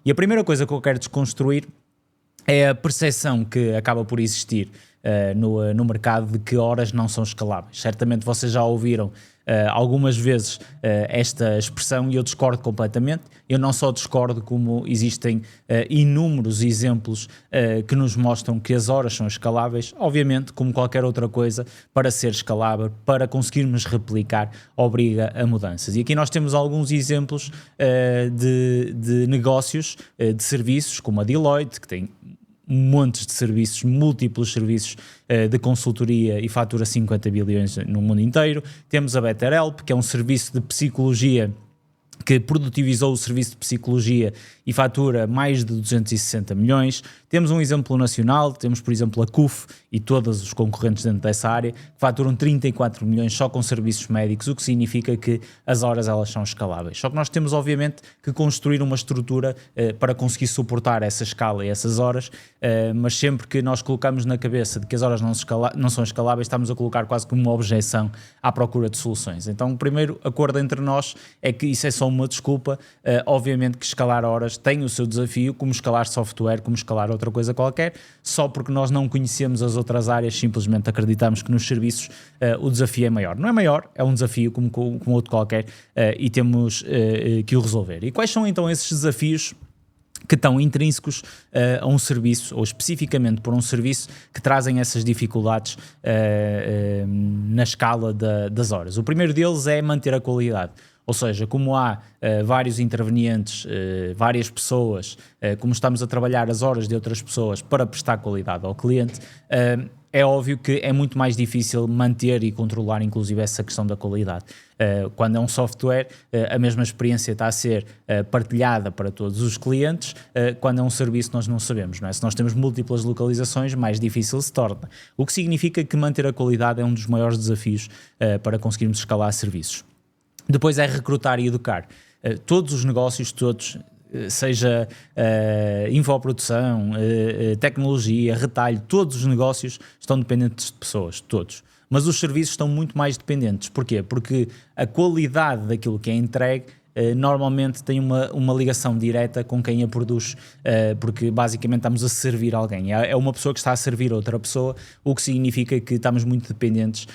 E a primeira coisa que eu quero desconstruir é a percepção que acaba por existir no mercado de que horas não são escaláveis. Certamente vocês já ouviram algumas vezes esta expressão e eu discordo completamente. Eu não só discordo, como existem inúmeros exemplos que nos mostram que as horas são escaláveis. Obviamente, como qualquer outra coisa, para ser escalável, para conseguirmos replicar, obriga a mudanças. E aqui nós temos alguns exemplos de negócios, de serviços, como a Deloitte, que tem montes de serviços, múltiplos serviços de consultoria e fatura 50 bilhões no mundo inteiro. Temos a BetterHelp, que é um serviço de psicologia que produtivizou o serviço de psicologia e fatura mais de 260 milhões. Temos um exemplo nacional, temos por exemplo a CUF e todos os concorrentes dentro dessa área, que faturam 34 milhões só com serviços médicos, o que significa que as horas elas são escaláveis. Só que nós temos obviamente que construir uma estrutura para conseguir suportar essa escala e essas horas, mas sempre que nós colocamos na cabeça de que as horas não são escaláveis, estamos a colocar quase como uma objeção à procura de soluções. Então o primeiro acordo entre nós é que isso é só uma desculpa. Obviamente que escalar horas tem o seu desafio, como escalar software, como escalar outra coisa qualquer. Só porque nós não conhecemos as outras áreas, simplesmente acreditamos que nos serviços o desafio é maior. Não é maior, é um desafio como outro qualquer, e temos que o resolver. E quais são então esses desafios que estão intrínsecos a um serviço, ou especificamente por um serviço, que trazem essas dificuldades na escala das horas? O primeiro deles é manter a qualidade. Ou seja, como há vários intervenientes, várias pessoas, como estamos a trabalhar as horas de outras pessoas para prestar qualidade ao cliente, é óbvio que é muito mais difícil manter e controlar inclusive essa questão da qualidade. Quando é um software, a mesma experiência está a ser partilhada para todos os clientes. Quando é um serviço, nós não sabemos, não é? Se nós temos múltiplas localizações, mais difícil se torna. O que significa que manter a qualidade é um dos maiores desafios para conseguirmos escalar serviços. Depois é recrutar e educar. Todos os negócios, todos, seja infoprodução, tecnologia, retalho, todos os negócios estão dependentes de pessoas, todos. Mas os serviços estão muito mais dependentes. Porquê? Porque a qualidade daquilo que é entregue normalmente tem uma ligação direta com quem a produz, porque basicamente estamos a servir alguém. É uma pessoa que está a servir outra pessoa, o que significa que estamos muito dependentes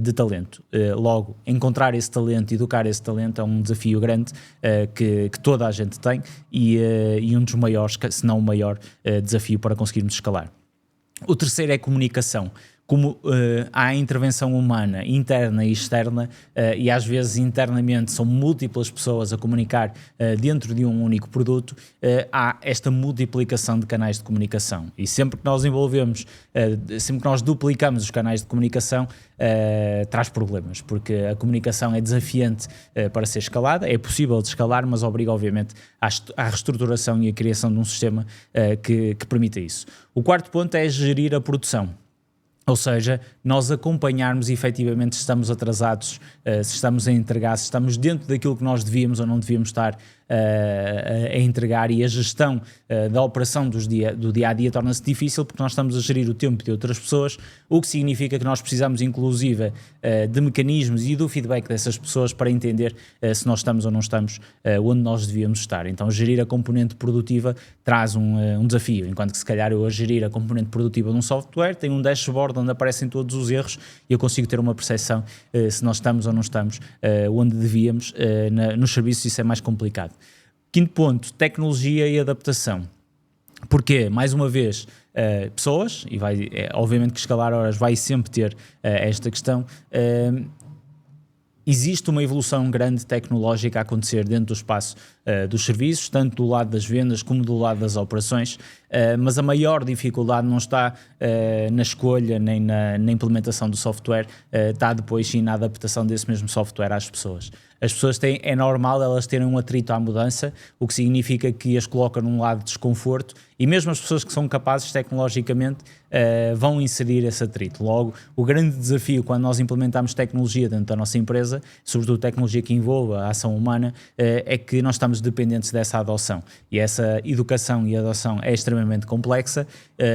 de talento. Logo, encontrar esse talento, educar esse talento é um desafio grande que toda a gente tem e um dos maiores, se não o maior, desafio para conseguirmos escalar. O terceiro é comunicação. Como há intervenção humana interna e externa, e às vezes internamente são múltiplas pessoas a comunicar dentro de um único produto, há esta multiplicação de canais de comunicação. E sempre que nós envolvemos, sempre que nós duplicamos os canais de comunicação, traz problemas, porque a comunicação é desafiante para ser escalada, é possível de escalar, mas obriga obviamente à reestruturação e à criação de um sistema que permita isso. O quarto ponto é gerir a produção. Ou seja, nós acompanharmos efetivamente se estamos atrasados, se estamos a entregar, se estamos dentro daquilo que nós devíamos ou não devíamos estar a entregar, e a gestão da operação do dia a dia torna-se difícil porque nós estamos a gerir o tempo de outras pessoas, o que significa que nós precisamos inclusive de mecanismos e do feedback dessas pessoas para entender se nós estamos ou não estamos onde nós devíamos estar. Então gerir a componente produtiva traz um desafio, enquanto que se calhar eu a gerir a componente produtiva de um software tenho um dashboard onde aparecem todos os erros e eu consigo ter uma percepção se nós estamos ou não estamos onde devíamos. Nos serviços isso é mais complicado. Quinto ponto, tecnologia e adaptação. Porquê? Mais uma vez, pessoas, e obviamente que escalar horas vai sempre ter esta questão, existe uma evolução grande tecnológica a acontecer dentro do espaço dos serviços, tanto do lado das vendas como do lado das operações, mas a maior dificuldade não está na escolha nem na implementação do software, está depois sim na adaptação desse mesmo software às pessoas. As pessoas é normal elas terem um atrito à mudança, o que significa que as coloca num lado de desconforto, e mesmo as pessoas que são capazes tecnologicamente vão inserir esse atrito. Logo, o grande desafio quando nós implementamos tecnologia dentro da nossa empresa, sobretudo tecnologia que envolva a ação humana, é que nós estamos dependentes dessa adoção. E essa educação e adoção é extremamente complexa,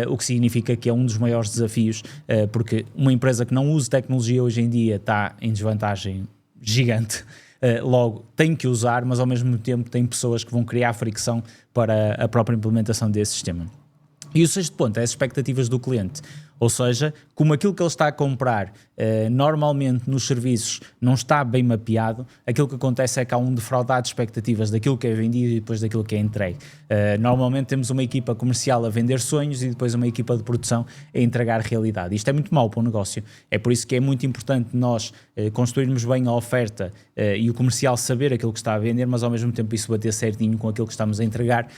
o que significa que é um dos maiores desafios, porque uma empresa que não usa tecnologia hoje em dia está em desvantagem gigante. Logo, tem que usar, mas ao mesmo tempo tem pessoas que vão criar fricção para a própria implementação desse sistema. E o sexto ponto é as expectativas do cliente. Ou seja, como aquilo que ele está a comprar normalmente nos serviços não está bem mapeado, aquilo que acontece é que há um defraudar de expectativas daquilo que é vendido e depois daquilo que é entregue. Normalmente temos uma equipa comercial a vender sonhos e depois uma equipa de produção a entregar realidade. Isto é muito mau para o negócio. É por isso que é muito importante nós construirmos bem a oferta e o comercial saber aquilo que está a vender, mas ao mesmo tempo isso bater certinho com aquilo que estamos a entregar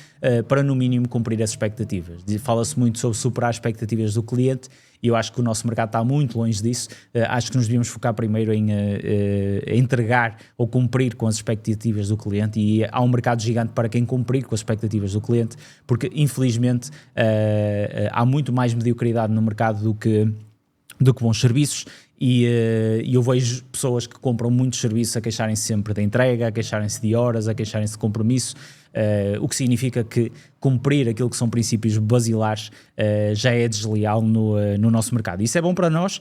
para no mínimo cumprir as expectativas. Fala-se muito sobre superar as expectativas do cliente e eu acho que o nosso mercado está muito longe disso. Acho que nos devíamos focar primeiro em entregar ou cumprir com as expectativas do cliente, e há um mercado gigante para quem cumprir com as expectativas do cliente, porque infelizmente há muito mais mediocridade no mercado do que bons serviços. E eu vejo pessoas que compram muitos serviços a queixarem-se sempre da entrega, a queixarem-se de horas, a queixarem-se de compromisso, o que significa que cumprir aquilo que são princípios basilares já é desleal no nosso mercado. Isso é bom para nós,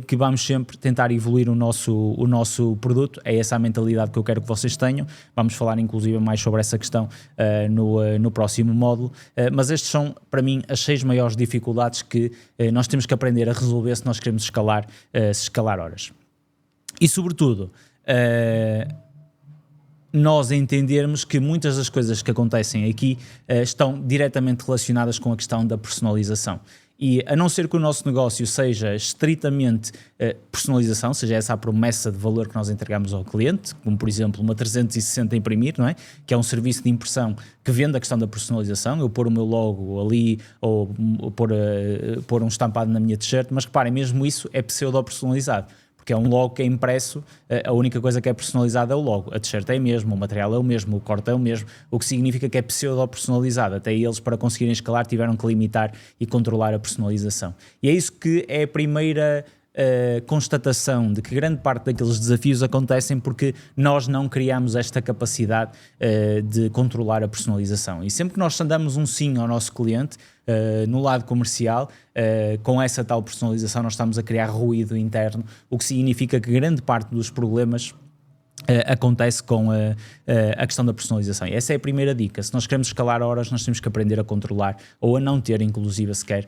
que vamos sempre tentar evoluir o nosso produto. É essa a mentalidade que eu quero que vocês tenham. Vamos falar inclusive mais sobre essa questão no próximo módulo, mas estes são para mim as 6 maiores dificuldades que nós temos que aprender a resolver se nós queremos escalar horas. E sobretudo nós entendermos que muitas das coisas que acontecem aqui estão diretamente relacionadas com a questão da personalização. E a não ser que o nosso negócio seja estritamente personalização, seja essa a promessa de valor que nós entregamos ao cliente, como por exemplo uma 360 imprimir, não é? Que é um serviço de impressão que vende a questão da personalização, eu pôr o meu logo ali ou pôr um estampado na minha t-shirt, mas reparem, mesmo isso é pseudo-personalizado. Porque é um logo que é impresso, a única coisa que é personalizada é o logo. A t-shirt é a mesma, o material é o mesmo, o corte é o mesmo, o que significa que é pseudo-personalizado. Até eles, para conseguirem escalar, tiveram que limitar e controlar a personalização. E é isso que é a primeira constatação de que grande parte daqueles desafios acontecem porque nós não criamos esta capacidade de controlar a personalização. E sempre que nós damos um sim ao nosso cliente, no lado comercial, com essa tal personalização nós estamos a criar ruído interno, o que significa que grande parte dos problemas acontece com a questão da personalização. E essa é a primeira dica. Se nós queremos escalar horas, nós temos que aprender a controlar ou a não ter, inclusive, sequer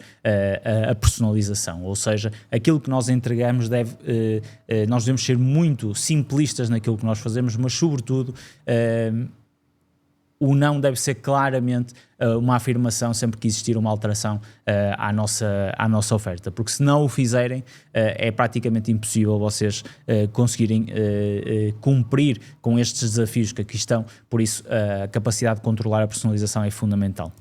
a personalização. Ou seja, aquilo que nós entregamos nós devemos ser muito simplistas naquilo que nós fazemos, mas sobretudo o não deve ser claramente uma afirmação sempre que existir uma alteração à nossa oferta, porque se não o fizerem é praticamente impossível vocês conseguirem cumprir com estes desafios que aqui estão. Por isso a capacidade de controlar a personalização é fundamental.